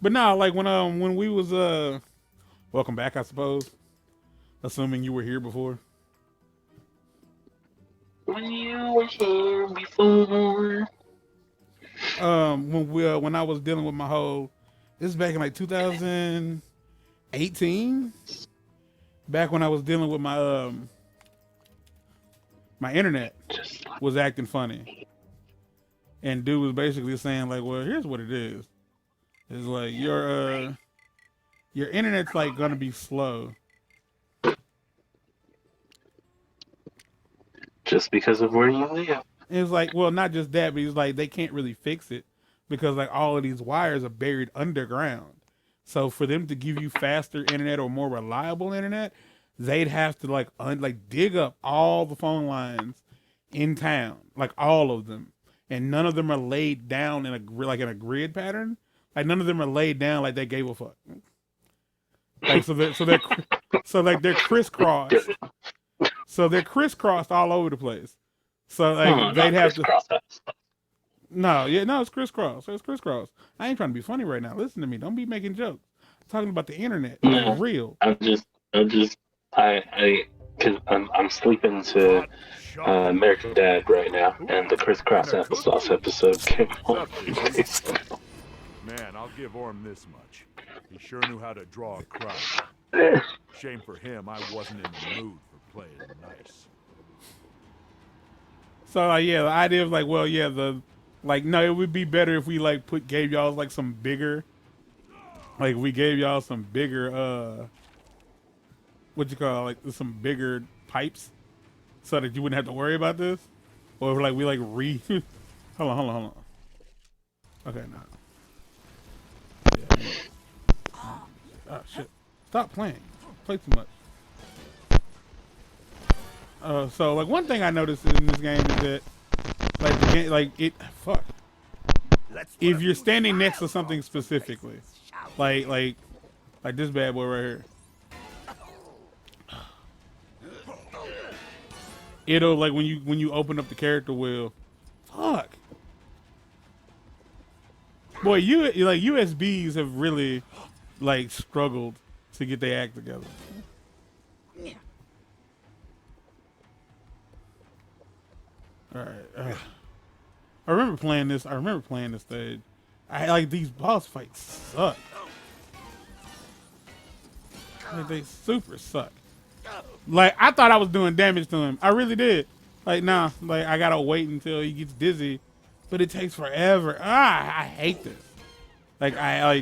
But no, like when we was welcome back, I suppose. Assuming you were here before. When you were here before. When I was dealing with my whole, this is back in like 2018. Back when I was dealing with my internet Just like was acting funny, and dude was basically saying like, well, here's what it is. It's like your internet's like gonna be slow. just because of where you live. And it's like, well, not just that, but he's like, they can't really fix it because like all of these wires are buried underground. So for them to give you faster internet or more reliable internet, they'd have to like dig up all the phone lines in town, like all of them, and none of them are laid down in a grid pattern. Like none of them are laid down like they gave a fuck. Like so like they're crisscrossed. So they're crisscrossed all over the place. So like they'd Not have to. crisscross. No, yeah, no, it's crisscross. It's crisscross. I ain't trying to be funny right now. Listen to me. Don't be making jokes. I'm talking about the internet. This is No, real. I'm just, cause I'm sleeping to American Dad right now, and the crisscross applesauce episode came on. Man, I'll give Orm this much. He sure knew how to draw a crowd. Shame for him, I wasn't in the mood for playing nice. So yeah, the idea of like, well, yeah, no, it would be better if we like gave y'all like some bigger, like we gave y'all some bigger what you call like some bigger pipes, so that you wouldn't have to worry about this, or if, like we like hold on. Okay, now. Yeah. Oh shit! Stop playing. Play too much. So like one thing I noticed in this game is that like the game, fuck. If you're standing next to something specifically, like this bad boy right here, it'll like when you open up the character wheel, fuck. Boy, you like USBs have really like struggled to get their act together. All right. I remember playing this. I remember playing this stage. I like these boss fights suck. Like, they super suck. Like I thought I was doing damage to him. I really did. Like nah. Like I gotta wait until he gets dizzy, but it takes forever. I hate this. Like I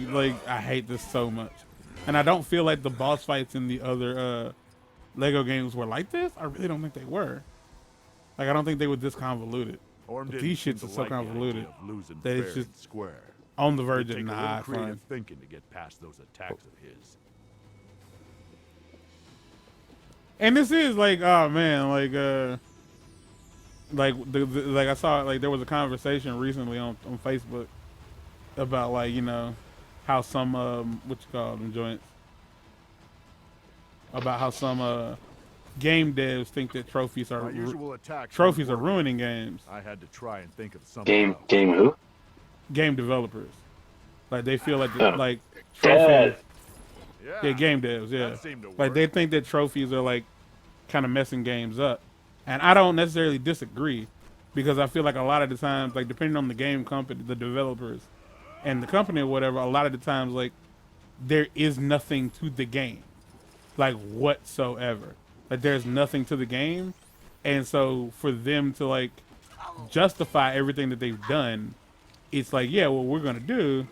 hate this so much. And I don't feel like the boss fights in the other Lego games were like this. I really don't think they were. Like I don't think they were this convoluted. Orm But didn't these seem shits to are so like the idea convoluted of losing that fair it's just and square. on the verge It'd of take a little nah, creative fine. thinking to get past those attacks of his. And this is like, oh man, like I saw like there was a conversation recently on Facebook about like how some what you call them joints about how some game devs think that My usual attacks trophies are weren't working. ruining games. I had to try and think of something Game, else. game who? Game developers, like they feel like Oh, like trophies. Dad. Yeah, game devs. Yeah, That seemed to like work. they think that trophies are like kind of messing games up, and I don't necessarily disagree because I feel like a lot of the times, like depending on the game company, the developers, and the company or whatever, a lot of the times like there is nothing to the game, like whatsoever. Like there's nothing to the game, and so for them to like justify everything that they've done, it's like yeah, what we're gonna do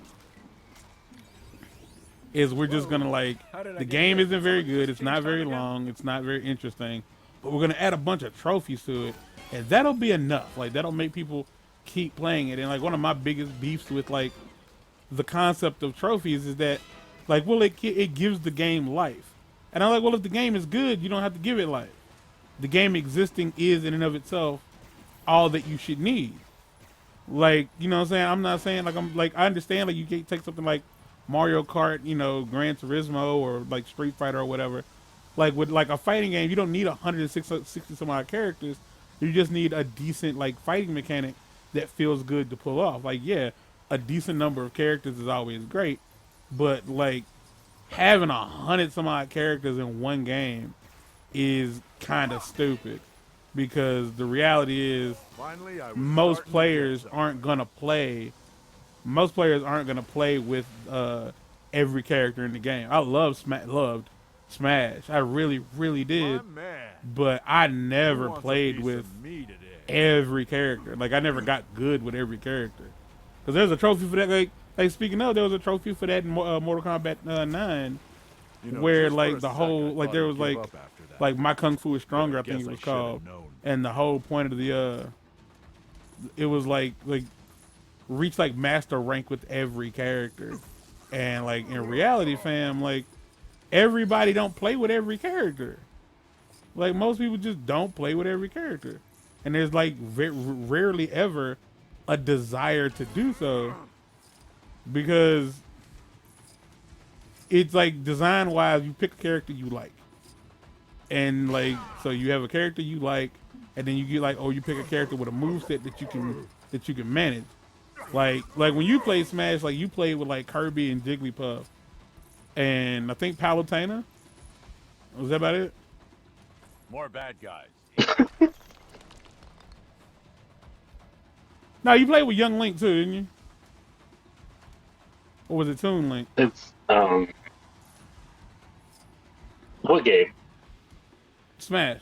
is we're just gonna like the game isn't very good, it's not very long, it's not very interesting, but we're gonna add a bunch of trophies to it, and that'll be enough. Like that'll make people keep playing it. And like one of my biggest beefs with like the concept of trophies is that like well it gives the game life, and I'm like well if the game is good you don't have to give it life. The game existing is in and of itself all that you should need. Like you know what I'm saying. I'm not saying like I'm like I understand like you can't take something like Mario Kart, Gran Turismo or like Street Fighter or whatever. Like with like a fighting game, you don't need 160 some odd characters. You just need a decent like fighting mechanic that feels good to pull off. Like yeah, a decent number of characters is always great, but like having 100 some odd characters in one game is kind of stupid because the reality is Finally, I was most starting to get players something. aren't gonna play. Most players aren't gonna play with every character in the game. I loved Smash. I really, really My did. man. But I Who never wants a played piece with of me today? every character. Like I never got good with every character. Cause there's a trophy for that. Like speaking of, there was a trophy for that in Mortal Kombat 9, You know, where just for like a the sec, whole I like thought there I'd was give like up after that. like My Kung Fu is Stronger, I Guess think it was should've called. known. And the whole point of the it was like reach like master rank with every character. And like in reality, fam, like everybody don't play with every character. Like most people just don't play with every character. And there's like rarely ever a desire to do so because it's like design wise, you pick a character you like. And like, so you have a character you like, and then you get like, oh, you pick a character with a moveset that you can manage. Like when you play Smash, like you play with like Kirby and Jigglypuff, and I think Palutena. Was that about it? More bad guys. No, you played with Young Link too, didn't you? Or was it Toon Link? It's what game? Smash.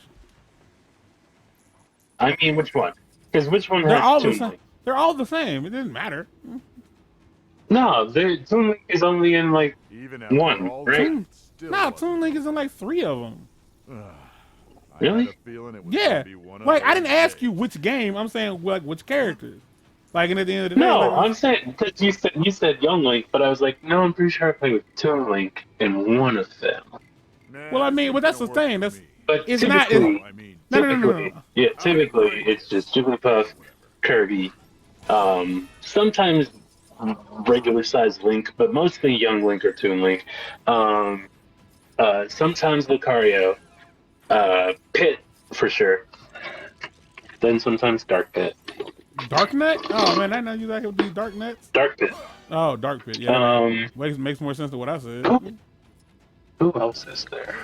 I mean, which one? Because which one They're has all the Toon same. Link? They're all the same. It doesn't matter. No, Toon Link is only in like Even after one, all right? that, it still Nah, wasn't Toon Link is in like 3 of them. I Really? had a feeling it was Yeah. gonna be one of Like I those didn't ask days. you which game. I'm saying like which characters. Like and at the end of the day, No, like, I'm saying because you said Young Link, but I was like, no, I'm pretty sure I played with Toon Link in one of them. Nah, well, I this mean, ain't well that's the gonna work thing. for That's me. But it's not. typically, I mean, No. typically it's just Jigglypuff, Kirby, sometimes regular sized Link, but mostly Young Link or Toon Link. Sometimes Lucario, Pit for sure. Then sometimes Dark Pit. Darknet? Oh man, I know you like these dark nets. Dark Pit. Oh, Dark Pit. Yeah, Um, makes more sense than what I said. who else is there?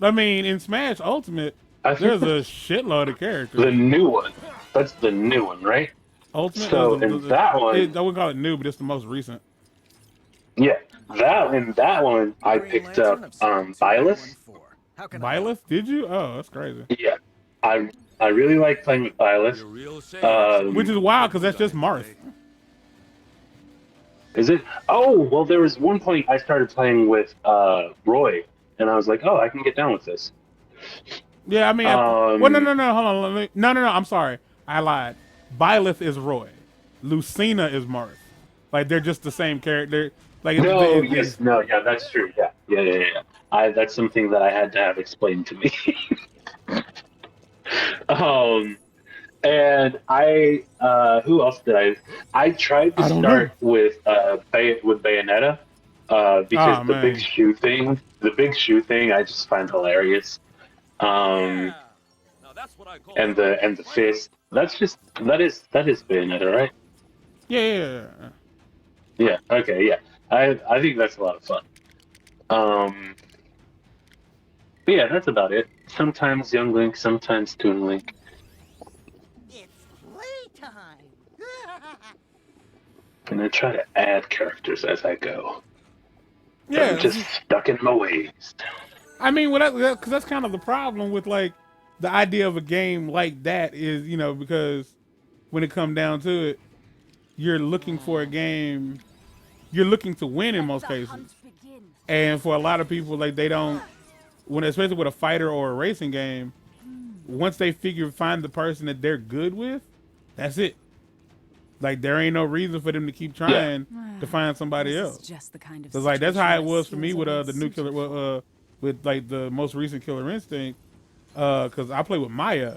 I mean, in Smash Ultimate, I think there's a shitload of characters. the new one. That's the new one, right? Ultimate. So in that one, I wouldn't call it new, but it's the most recent. yeah, that one I picked up Byleth. Byleth? Did you? Oh, that's crazy. Yeah, I really like playing with Byleth. Which is wild because that's just Marth. Is it? Oh, well, there was one point I started playing with Roy, and I was like, oh, I can get down with this. Yeah, I mean, well, no, hold on, no, I'm sorry, I lied. Byleth is Roy, Lucina is Marth. Like they're just the same character. Like yeah, that's true. Yeah. That's something that I had to have explained to me. And I, who else did I tried to start with Bayonetta, because the big shoe thing, I just find hilarious. And the fist, that is Bayonetta, right? Yeah. Yeah. Okay. Yeah. I think that's a lot of fun. But yeah, that's about it. Sometimes Young Link, sometimes Toon Link. And I try to add characters as I go. Yeah, I'm just stuck in my ways. I mean, because that's kind of the problem with like the idea of a game like that is, because when it comes down to it, you're looking for a game, you're looking to win in most cases, and for a lot of people, like they don't, especially with a fighter or a racing game, once they find the person that they're good with, that's it. Like there ain't no reason for them to keep trying to find somebody else. Just the kind of Cause that's how it was for me with the new killer, with like the most recent Killer Instinct. Cause I play with Maya,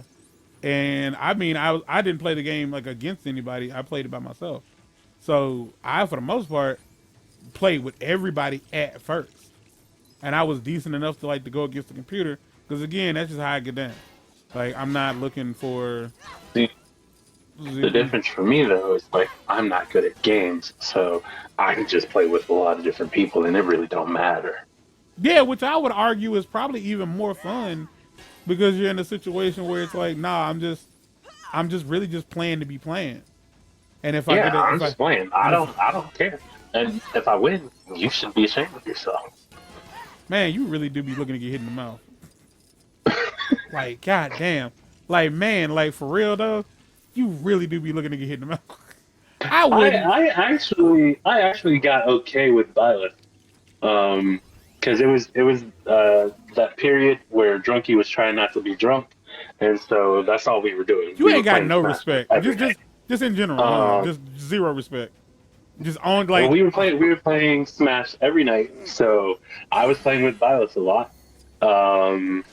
and I mean I didn't play the game like against anybody. I played it by myself. So I, for the most part, played with everybody at first, and I was decent enough to like to go against the computer. Cause again, that's just how I get down. Like I'm not looking for. The difference for me though is like I'm not good at games, so I can just play with a lot of different people, and it really don't matter. Yeah, which I would argue is probably even more fun because you're in a situation where it's like, nah, I'm just really just playing to be playing. And if I Yeah, get a, I'm if I, just playing. and if, I don't care. And if I win, you should be ashamed of yourself. man, you really do be looking to get hit in the mouth. Like, goddamn. Like, man, like for real though, you really do be looking to get hit in the mouth. I wouldn't. I actually got okay with Violet, because it was that period where Drunky was trying not to be drunk, and so that's all we were doing. You We were ain't got playing no Smash respect. every night. Just in general, just zero respect. Just on Well, like we were playing Smash every night, so I was playing with Violet a lot. Um,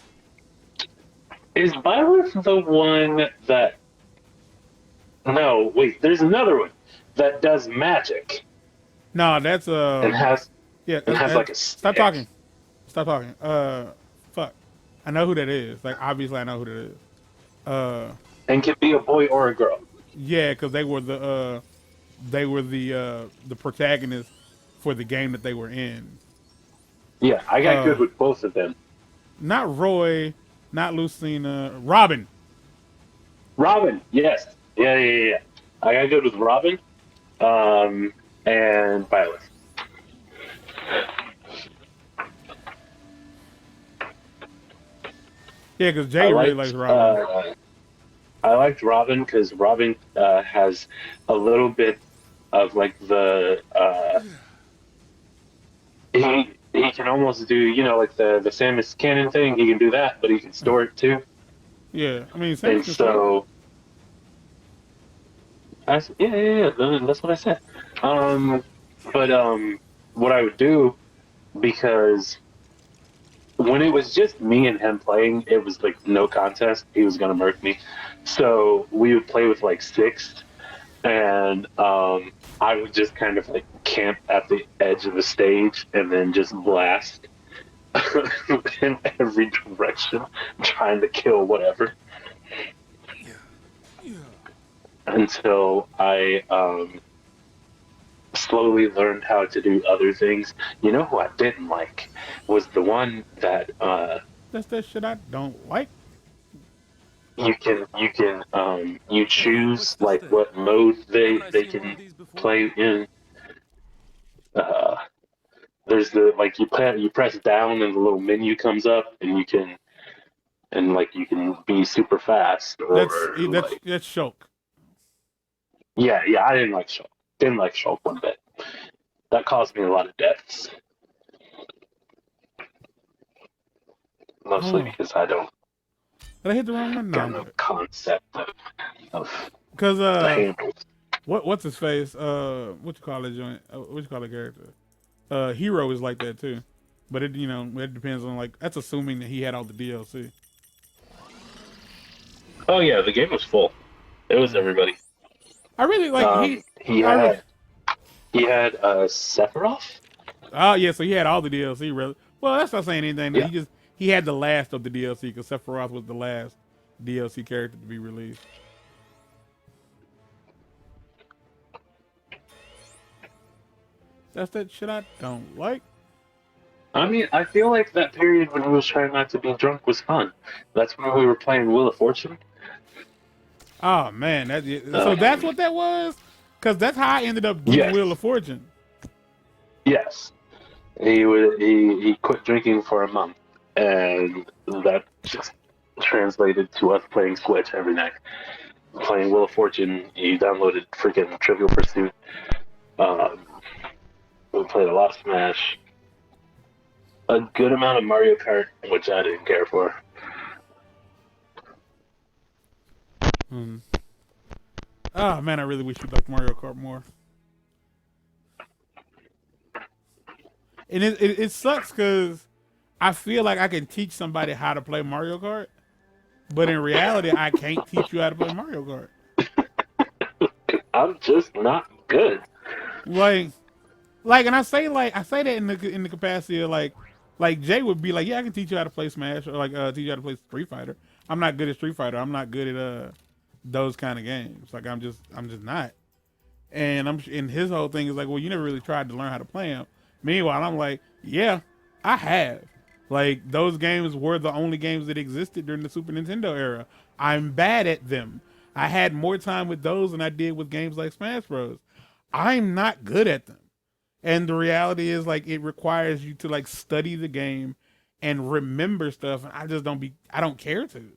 is Violet the one that? No, wait. There's another one that does magic no, that's and yeah. has like a Stop stick. talking. Stop talking. Fuck. I know who that is. Like obviously, I know who that is. And can be a boy or a girl. Yeah, because they were the protagonists for the game that they were in. Yeah, I got good with both of them. Not Roy, not Lucina, Robin. Robin, yes, yeah. I got good with Robin, and Violet. Yeah, because Jay really likes Robin. I liked Robin because Robin has a little bit of like the he can almost do, you know, like the Samus Cannon thing. He can do that, but he can store it too. Yeah, I mean, And so yeah, that's what I said. But what I would do, because when it was just me and him playing, it was like no contest. He was gonna murk me. So we would play with like six, and I would just kind of like camp at the edge of the stage and then just blast in every direction, trying to kill whatever. Until I slowly learned how to do other things. You know who I didn't like was the one that that's that shit I don't like. you choose like what mode they can play in. There's the like you press down and the little menu comes up and you can be super fast or That's Shulk. Yeah, I didn't like Shulk. Didn't like Shulk one bit. That caused me a lot of deaths. Mostly because I don't. Did I hit the wrong one? Got no concept of because the handles. What's his face? What you call it joint? What you call it character? Hero is like that too, but it it depends on like that's assuming that he had all the DLC. Oh yeah, the game was full. It was everybody. I really like he had Sephiroth. Oh yeah, so he had all the DLC. Really? Well, that's not saying anything. Yeah. He had the last of the DLC because Sephiroth was the last DLC character to be released. That's that shit I don't like. I mean, I feel like that period when he was trying not to be drunk was fun. That's when we were playing Wheel of Fortune. Oh man, so that's what that was? Because that's how I ended up doing Wheel of Fortune. Yes. He quit drinking for a month, and that just translated to us playing Switch every night. Playing Wheel of Fortune, he downloaded freaking Trivial Pursuit. We played a lot of Smash. A good amount of Mario Kart, which I didn't care for. Oh man, I really wish you liked Mario Kart more. And it sucks because I feel like I can teach somebody how to play Mario Kart, but in reality, I can't teach you how to play Mario Kart. I'm just not good. And I say that in the capacity of like Jay would be like, yeah, I can teach you how to play Smash or like teach you how to play Street Fighter. I'm not good at Street Fighter. I'm not good at those kind of games. Like I'm just not. And his whole thing is like, well, you never really tried to learn how to play them. Meanwhile, I'm like, yeah, I have. Like those games were the only games that existed during the Super Nintendo era. I'm bad at them. I had more time with those than I did with games like Smash Bros. I'm not good at them. And the reality is like it requires you to like study the game and remember stuff. And I don't care to.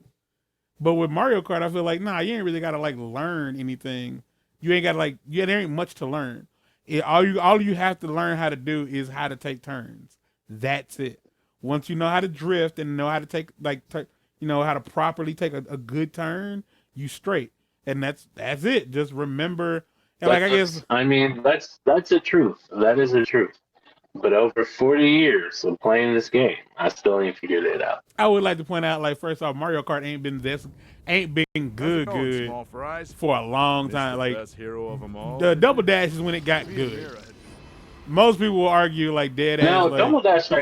But with Mario Kart, I feel like, nah, you ain't really got to like learn anything. You ain't got to like, yeah, there ain't much to learn. All you have to learn how to do is how to take turns. That's it. Once you know how to drift and know how to take how to properly take a good turn, you straight. And that's it. Just remember. And like, I guess. I mean, that's the truth. That is the truth. But over 40 years of playing this game, I still ain't figured it out. I would like to point out, like, first off, Mario Kart ain't been good for a long time. Like, the Double Dash is when it got good. Most people will argue, like, dead ass. Now, like, Double Dash, I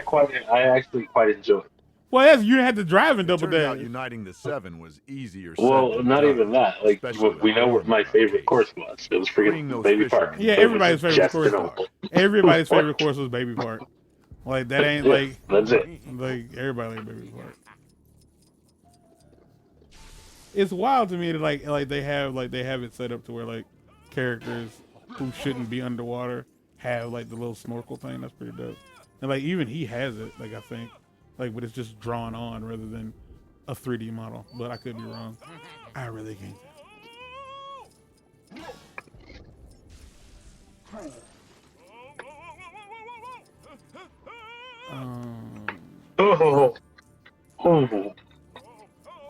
actually quite enjoyed. Well, you had to drive in Double Dash. Uniting the 7 was easier. Well, not even that. Like, we know what my favorite course was. It was freaking Baby Park. Yeah, everybody's favorite course. Everybody's favorite course was Baby Park. Like that ain't like that's it. Like everybody like Baby Park. It's wild to me that like they have it set up to where like characters who shouldn't be underwater have like the little snorkel thing. That's pretty dope. And like even he has it. Like I think. Like, but it's just drawn on rather than a 3D model. But I could be wrong. I really can't tell.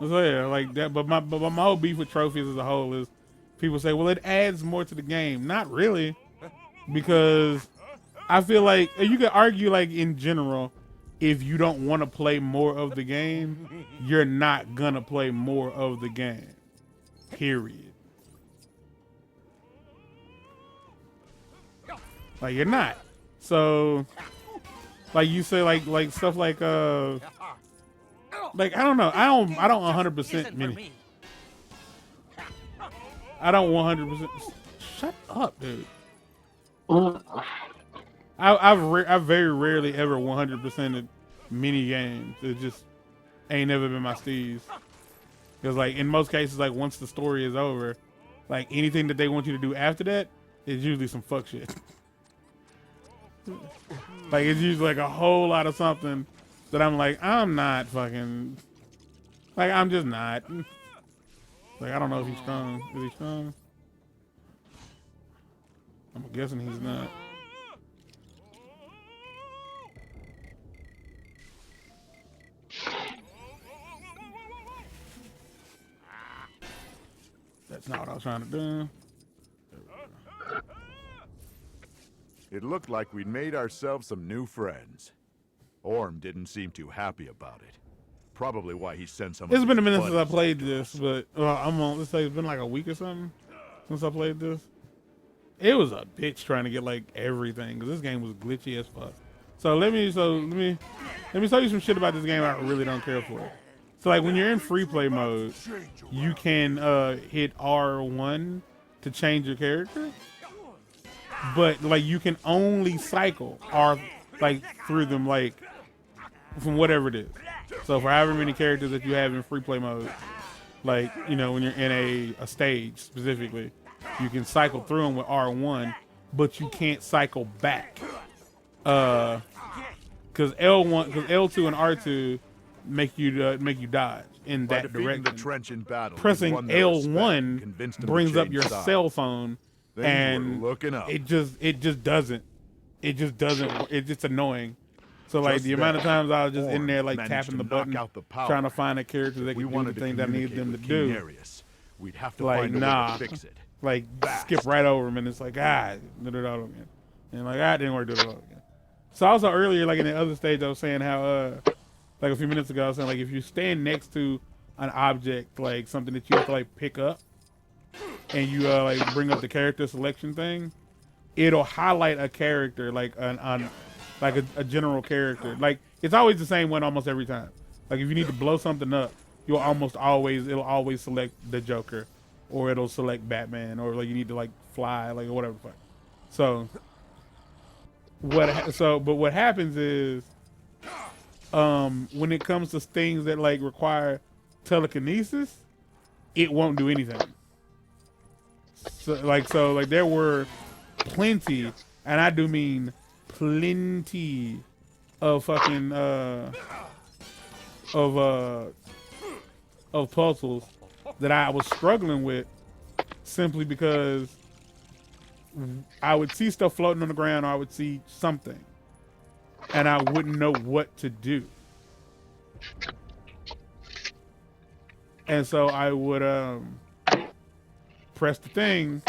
So yeah, like that. But my whole beef with trophies as a whole is people say, well, it adds more to the game. Not really, because I feel like you could argue like in general. If you don't want to play more of the game, you're not gonna play more of the game. Period. Like you're not. So, like you say, like stuff like I don't know. I don't 100% mini. I don't 100%. Shut up, dude. I've very rarely ever 100%ed mini games. It just ain't never been my steez. Because like in most cases, like once the story is over, like anything that they want you to do after that is usually some fuck shit. Like it's usually like a whole lot of something that I'm like, I'm not fucking, like I'm just not. Like I don't know if he's strong. Is he strong? I'm guessing he's not. That's not what I was trying to do. It looked like we'd made ourselves some new friends. Orm didn't seem too happy about it. Probably why he sent some. It's been a minute since I played this, but let's say it's been like a week or something since I played this. It was a bitch trying to get like everything because this game was glitchy as fuck. So let me tell you some shit about this game I really don't care for. So like when you're in free play mode, you can hit R1 to change your character, but like you can only cycle through them like from whatever it is. So for however many characters that you have in free play mode, like when you're in a stage specifically, you can cycle through them with R1, but you can't cycle back. Because L2 and R2 make you dodge in that direction. The trench in battle, pressing L1 brings up your cell phone, and it just doesn't. It's just annoying. So like the amount of times I was just in there like tapping the button, trying to find a character that can do the thing that I need them to do. We'd have to like find a way to fix it. Like skip right over them, and it's like do it all again, and like didn't work, do it all again. So also earlier, like in the other stage, I was saying how like a few minutes ago, I was saying like if you stand next to an object, like something that you have to like pick up, and you like bring up the character selection thing, it'll highlight a character like a general character. Like it's always the same one almost every time. Like if you need to blow something up, it'll always select the Joker or it'll select Batman, or like you need to like fly, like or whatever. So but what happens is, when it comes to things that like require telekinesis, it won't do anything. So like there were plenty, and I do mean plenty of fucking of puzzles that I was struggling with simply because I would see stuff floating on the ground, or I would see something, and I wouldn't know what to do. And so I would press the thing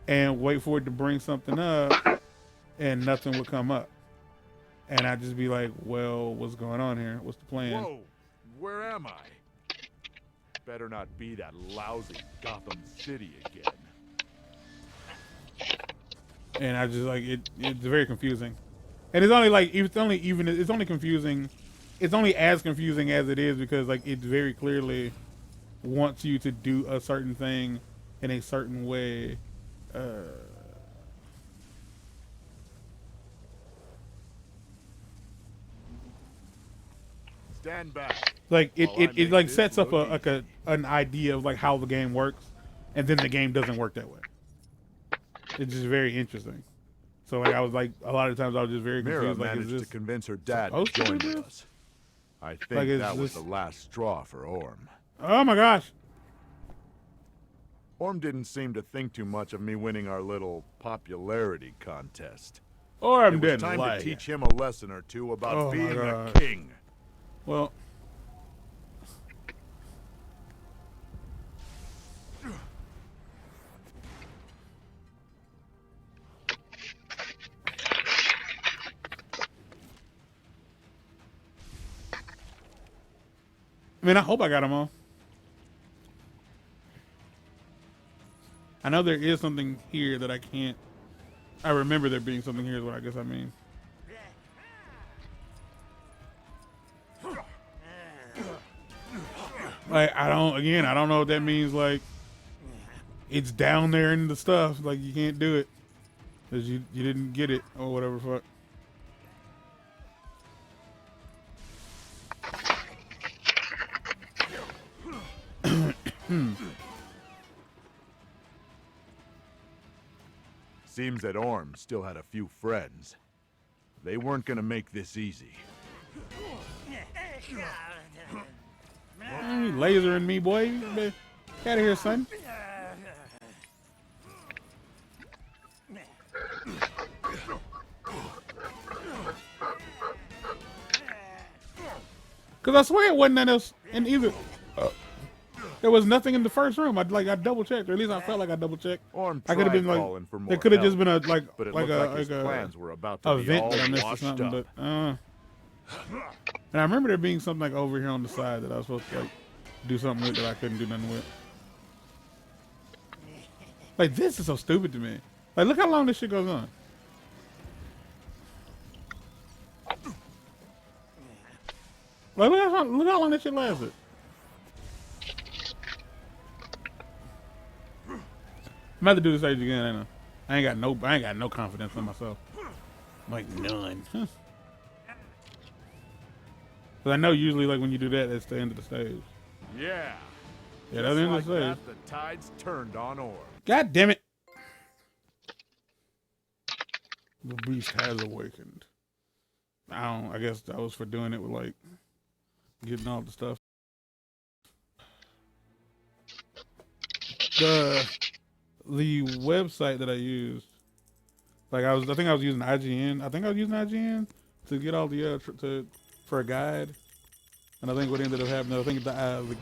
and wait for it to bring something up, and nothing would come up. And I'd just be like, well, what's going on here? What's the plan? Whoa, where am I? Better not be that lousy Gotham City again. And I just like it's very confusing. And it's only confusing. It's only as confusing as it is because like it very clearly wants you to do a certain thing in a certain way. Stand back. Like it like sets up an idea of like how the game works, and then the game doesn't work that way. It's just very interesting. So like I was like a lot of times I was just very confused. Mira Like, managed to convince her dad to supposed to join do with this? us. I think Like, is that was this- the last straw for Orm. Oh my gosh. Orm didn't seem to think too much of me winning our little popularity contest. Or I'm It was dead. time Like to teach him a lesson or two about Oh my being a God. king. Well, I mean, I hope I got them all. I know there is something here that I can't. I remember there being something here is what I guess I mean. Like, I don't know what that means. Like, it's down there in the stuff. Like, you can't do it. Because you didn't get it or whatever fuck. Seems that Orm still had a few friends. They weren't gonna make this easy. You lasering me, boy. Get out of here, son. Because I swear it wasn't nothing else in either. There was nothing in the first room. I double checked, or at least I felt like I double checked. Orm I could have tried been like, calling for more there could have just help, been a but it like looked a like his like plans a were about to be event all that I missed or washed something. up. But and I remember there being something like over here on the side that I was supposed to like do something with that I couldn't do nothing with. Like, this is so stupid to me. Like, look how long this shit goes on. Like, look how long this shit lasted. I'm about to do this stage again, ain't I? I ain't got no confidence in myself. Like, none. Because I know usually, like, when you do that, that's the end of the stage. Yeah. Yeah, that's the end of the stage. The tides turned on Orm. God damn it. The beast has awakened. I guess that was for doing it with, like, getting all the stuff. The website that I used, like, I think I was using IGN. I think I was using IGN to get all the for a guide. And I think what ended up happening, I think the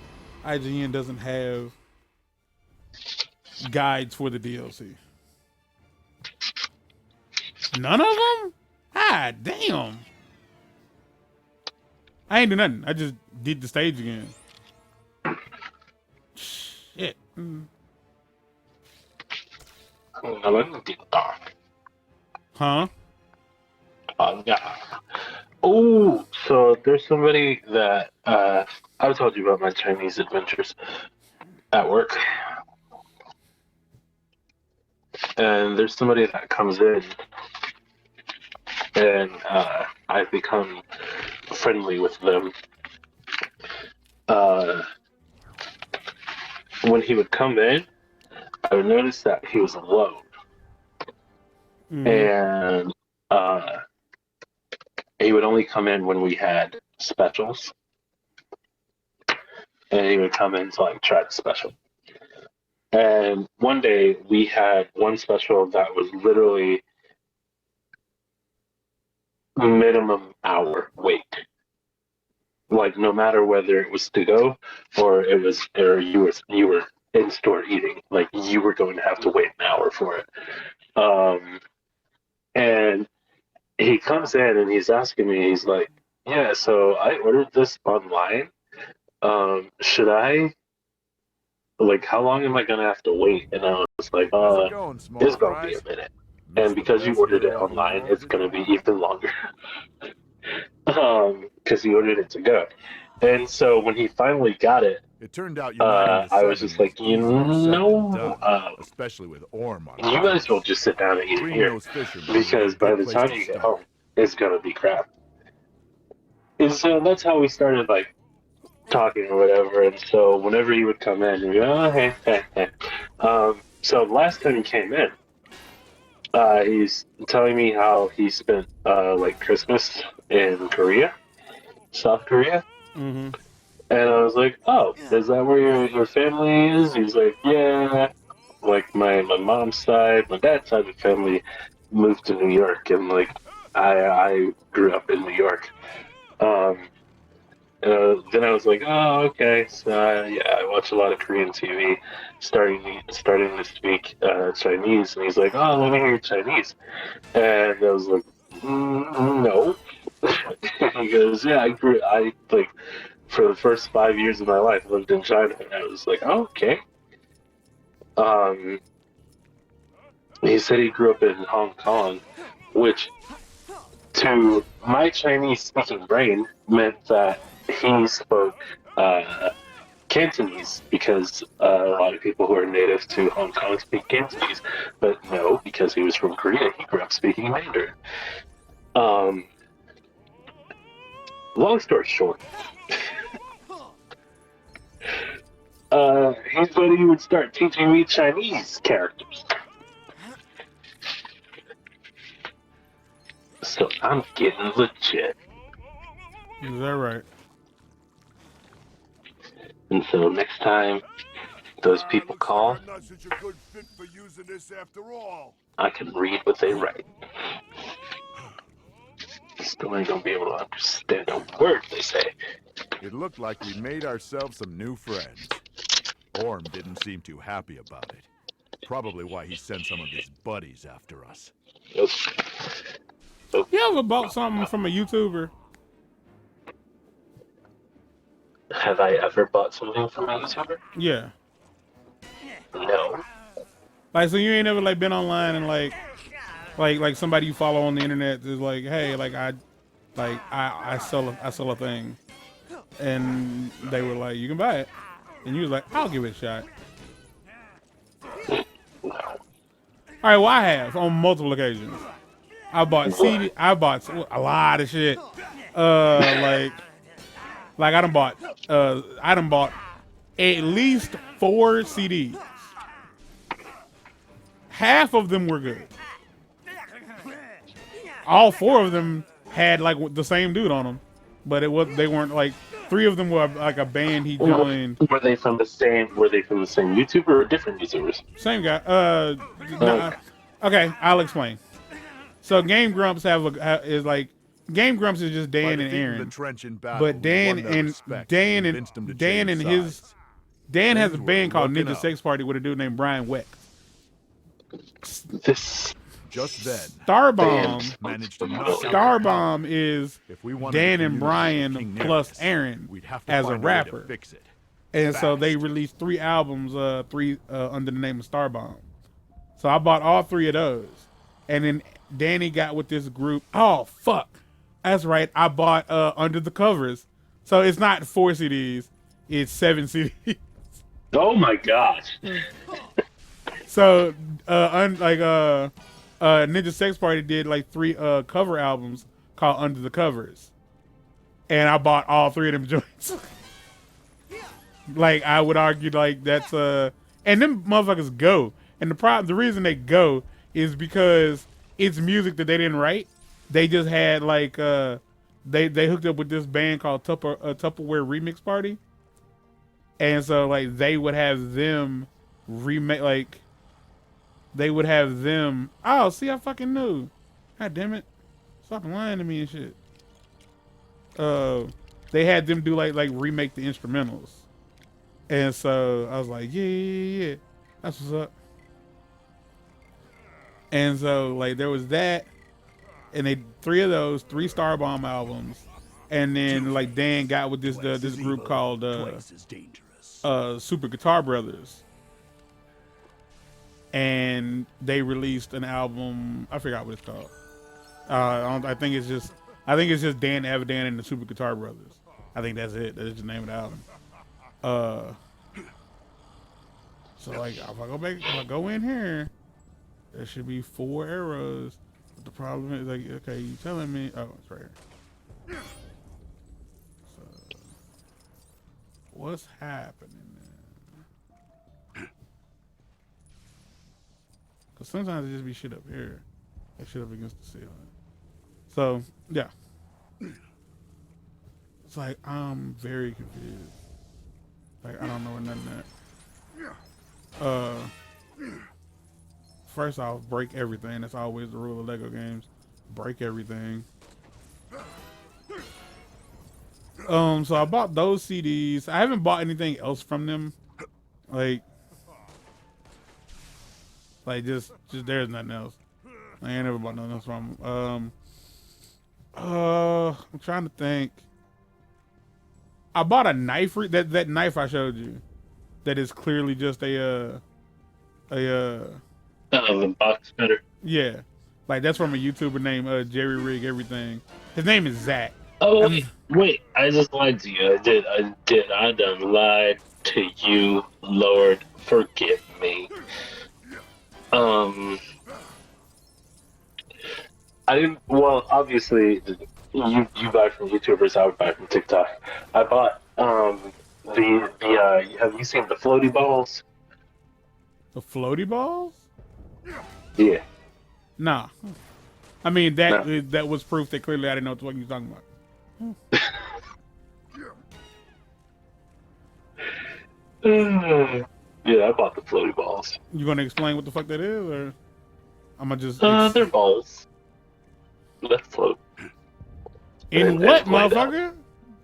IGN doesn't have guides for the DLC. None of them? Ah, damn. I ain't do nothing. I just did the stage again. Shit. Huh? Yeah. Oh, so there's somebody that I told you about my Chinese adventures at work. and there's somebody that comes in, and I've become friendly with them. When he would come in, I would notice that he was alone, and he would only come in when we had specials, and he would come in to like try the special. And one day we had one special that was literally minimum hour wait. Like no matter whether it was to go or you were in store eating, like you were going to have to wait an hour for it. And he comes in and he's asking me, he's like, "Yeah, so I ordered this online. Should I? Like, how long am I gonna have to wait?" And I was like, "It's gonna be a minute. And because you ordered it online, it's gonna be even longer." Because he ordered it to go. And so when he finally got it, it turned out I was just like, especially with Orm on you might as well just sit down and eat it here, because by the time you get home, it's gonna be crap. And so that's how we started like talking or whatever. And so whenever he would come in, we'd go, "Oh, hey, hey, hey." So last time he came in, he's telling me how he spent like Christmas in Korea, South Korea. Mm-hmm. And I was like, "Oh, is that where your family is?" He's like, "Yeah, like my mom's side, my dad's side of the family moved to New York, and like I grew up in New York." Then I was like, "Oh, okay." So yeah, I watch a lot of Korean TV, starting to speak Chinese, and he's like, "Oh, let me hear Chinese," and I was like, "No." He goes, "Yeah, I like for the first 5 years of my life lived in China," and I was like, "Oh, okay." He said he grew up in Hong Kong, which to my Chinese-speaking brain meant that he spoke Cantonese, because a lot of people who are native to Hong Kong speak Cantonese. But no, because he was from Korea, he grew up speaking Mandarin. Long story short, he said he would start teaching me Chinese characters. So I'm getting legit. Is that right? And so next time those people call, not such a good fit for using this after all. I can read what they write. Still ain't gonna be able to understand a word they say. It looked like we made ourselves some new friends. Orm didn't seem too happy about it. Probably why he sent some of his buddies after us. Nope. You ever bought something from a YouTuber? Have I ever bought something from a YouTuber? Yeah. No. Like, so you ain't ever like been online and like somebody you follow on the internet is like, "Hey, like I sell a thing," and they were like, "You can buy it," and you was like, "I'll give it a shot." No. All right, well, I have on multiple occasions. I bought CD. I bought a lot of shit. Like I done bought at least 4 CDs. Half of them were good. All 4 of them had like the same dude on them, but they weren't like 3 of them were like a band he joined. Were they from the same YouTuber or different YouTubers? Same guy. Okay, I'll explain. So Game Grumps Game Grumps is just Dan and Aaron. But Dan has a band called Ninja Sex Party with a dude named Brian Weck. Just then, Starbomb is Dan and Brian plus Aaron as a rapper. And so they released 3 albums, under the name of Starbomb. So I bought all 3 of those. And then Danny got with this group. Oh, fuck. That's right. I bought Under the Covers. So it's not 4 CDs. It's 7 CDs. Oh my gosh. So Ninja Sex Party did like 3 cover albums called Under the Covers, and I bought all 3 of them joints. Like I would argue like that's and them motherfuckers go, and the reason they go is because it's music that they didn't write. They just had like they hooked up with this band called Tupperware Remix Party, and so like they would have them remake, like they would have them. Oh, see, I fucking knew. God damn it! Stop lying to me and shit. They had them do like remake the instrumentals, and so I was like, yeah, that's what's up. And so like there was that, and they 3 of those 3 Star Bomb albums, and then like Dan got with this this group called Super Guitar Brothers, and they released an album. I forgot what it's called. I think it's just Dan Avidan and the Super Guitar Brothers. I think that's it. That's the name of the album. So like if I go in here, there should be 4 arrows. But the problem is like, okay, you telling me? Oh, it's right here. So what's happening then? Because sometimes it just be shit up here, like shit up against the ceiling. So yeah, it's like I'm very confused. Like I don't know what nothing that. First off, break everything. That's always the rule of Lego games. Break everything. So I bought those CDs. I haven't bought anything else from them. Like just there's nothing else. I ain't never bought nothing else from them. I'm trying to think. I bought a knife. That knife I showed you. That is clearly just the box cutter. Yeah, like that's from a YouTuber named Jerry Rig Everything. His name is Zach. Oh wait, I just lied to you. I done lied to you. Lord, forgive me. I didn't. Well, obviously, you buy from YouTubers. I would buy from TikTok. I bought the have you seen the floaty balls? The floaty balls? Yeah. Nah. I mean that was proof that clearly I didn't know what the fuck you were talking about. Yeah, I bought the floaty balls. You gonna explain what the fuck that is, or I'm gonna just? They're balls. Let's float. In what, motherfucker?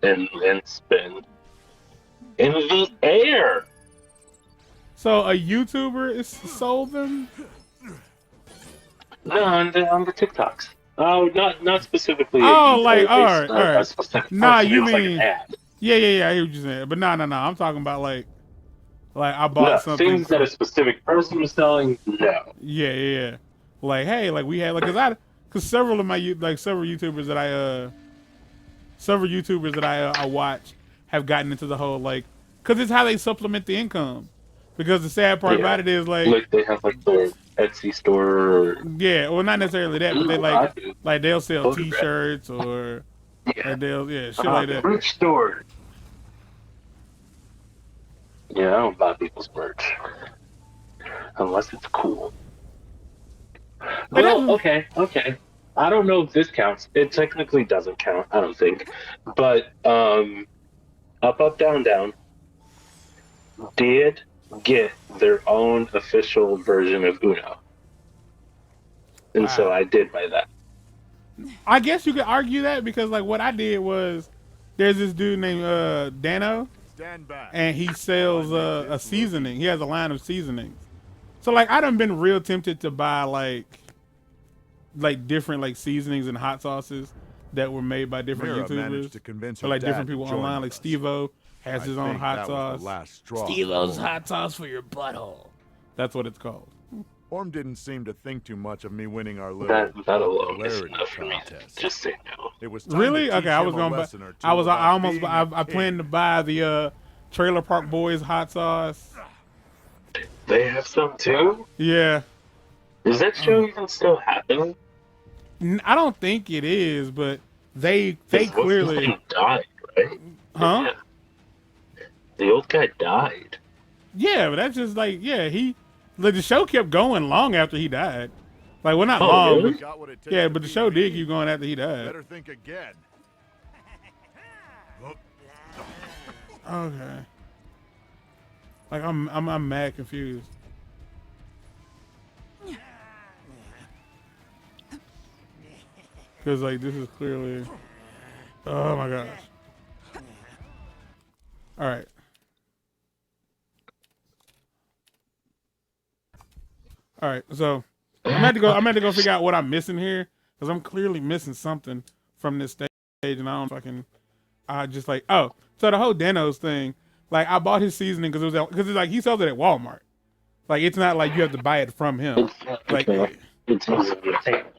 And spin. In the air. So a YouTuber is sold them? No, on the TikToks. Oh, not specifically. Oh, like all right. Nah, you mean? Like an ad. Yeah. I hear what you're saying, but no. I'm talking about like I bought something. Things that a specific person was selling. No. Yeah. Like hey, like we had like cause several of my several YouTubers that I watch have gotten into the whole like, cause it's how they supplement the income. Because the sad part about it is like they have like their Etsy store. Yeah, well not necessarily that, but they like they'll sell T-shirts or they'll shit like that. Merch store. Yeah, I don't buy people's merch unless it's cool. Well, okay. I don't know if this counts. It technically doesn't count, I don't think. But Up, Down, Down did get their own official version of Uno. And so I did buy that. I guess you could argue that because like what I did was there's this dude named Dano, and he sells a seasoning. He has a line of seasonings. So like I done been real tempted to buy like different like seasonings and hot sauces that were made by different YouTubers or like different people online. Like Steve-O has his own hot sauce. Steve-O's hot sauce for your butthole. That's what it's called. Orm didn't seem to think too much of me winning our little that alone is enough for me. Just say no. It was really okay. I was gonna buy. I planned to buy the Trailer Park Boys hot sauce. They have some too? Yeah. Is that show even still happening? I don't think it is, but they clearly He died, right? Huh? Yeah. The old guy died. Yeah, but that's just like the show kept going long after he died. Like, well, not long, really? but yeah, but the show did keep going after he died. Better think again. Okay. Like I'm mad confused. Cause like this is clearly, oh my gosh. All right. All right. So I'm at to go figure out what I'm missing here, cause I'm clearly missing something from this stage, and I don't fucking. I just like, oh, so the whole Danos thing. Like, I bought his seasoning because it's like he sells it at Walmart. Like, it's not like you have to buy it from him. Like, it's easily obtainable.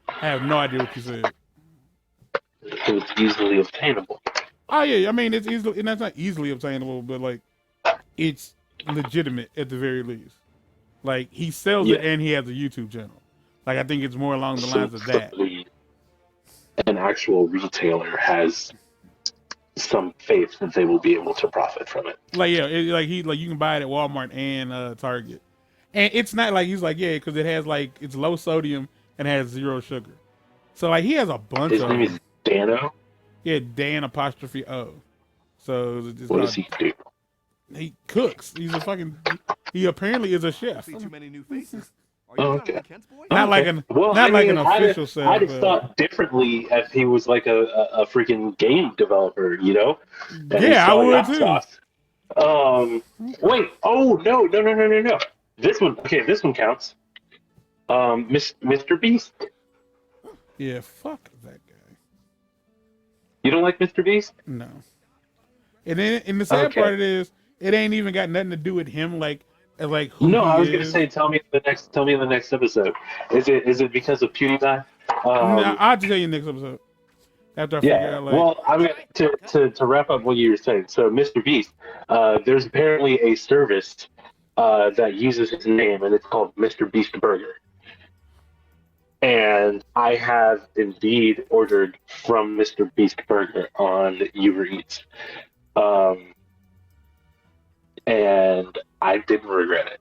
I have no idea what you said. It's easily obtainable. Oh yeah, I mean it's easily, and that's not easily obtainable, but like it's legitimate at the very least. Like, he sells it and he has a YouTube channel. Like, I think it's more along the lines of that. An actual retailer has some faith that they will be able to profit from it. Like, yeah, you can buy it at Walmart and Target, and it's not like he's like, yeah, because it has like, it's low sodium and has 0 sugar. So like he has a bunch His of name is Dano. Yeah, Dan''O. So what does he do? He cooks. He apparently is a chef. See too many new faces. Oh, okay. Not like an official chef. I just thought differently if he was like a freaking game developer, you know? Yeah, I would too. Wait. Oh no. This one counts. Mr. Beast. Yeah, fuck that guy. You don't like Mr. Beast? No. And then, and the sad part is, it ain't even got nothing to do with him. Like who no, I was is. gonna say, tell me in the next episode. Is it because of PewDiePie? No, I'll tell you next episode. After I figure out, like. Well, I mean, to wrap up what you were saying. So, Mr. Beast, there's apparently a service that uses his name, and it's called Mr. Beast Burger. And I have indeed ordered from Mr. Beast Burger on Uber Eats. And I didn't regret it.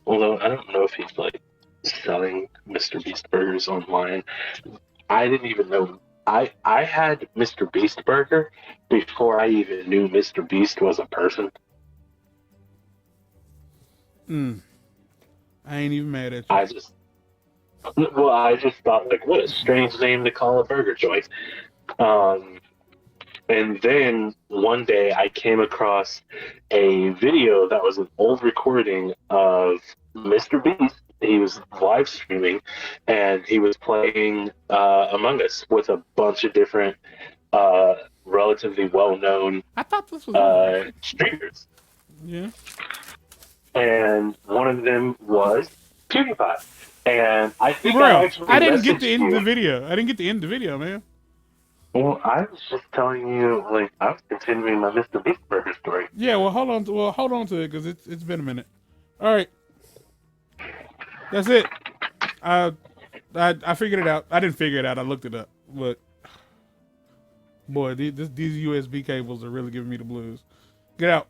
Although I don't know if he's like selling Mr. Beast burgers online. I didn't even know. I had Mr. Beast Burger before I even knew Mr. Beast was a person. I ain't even mad at you. I just thought, like, what a strange name to call a burger joint. And then one day I came across a video that was an old recording of Mr. Beast. He was live streaming, and he was playing Among Us with a bunch of different, relatively well-known I thought this was streamers. Yeah. And one of them was PewDiePie. And I think I didn't get to end the video. I didn't get to end the video, man. Well, I was just telling you, like, I was continuing my Mr. Beast Burger story. Yeah, well, hold on to it, because it's been a minute. All right. That's it. I figured it out. I didn't figure it out. I looked it up. But, boy, these USB cables are really giving me the blues. Get out.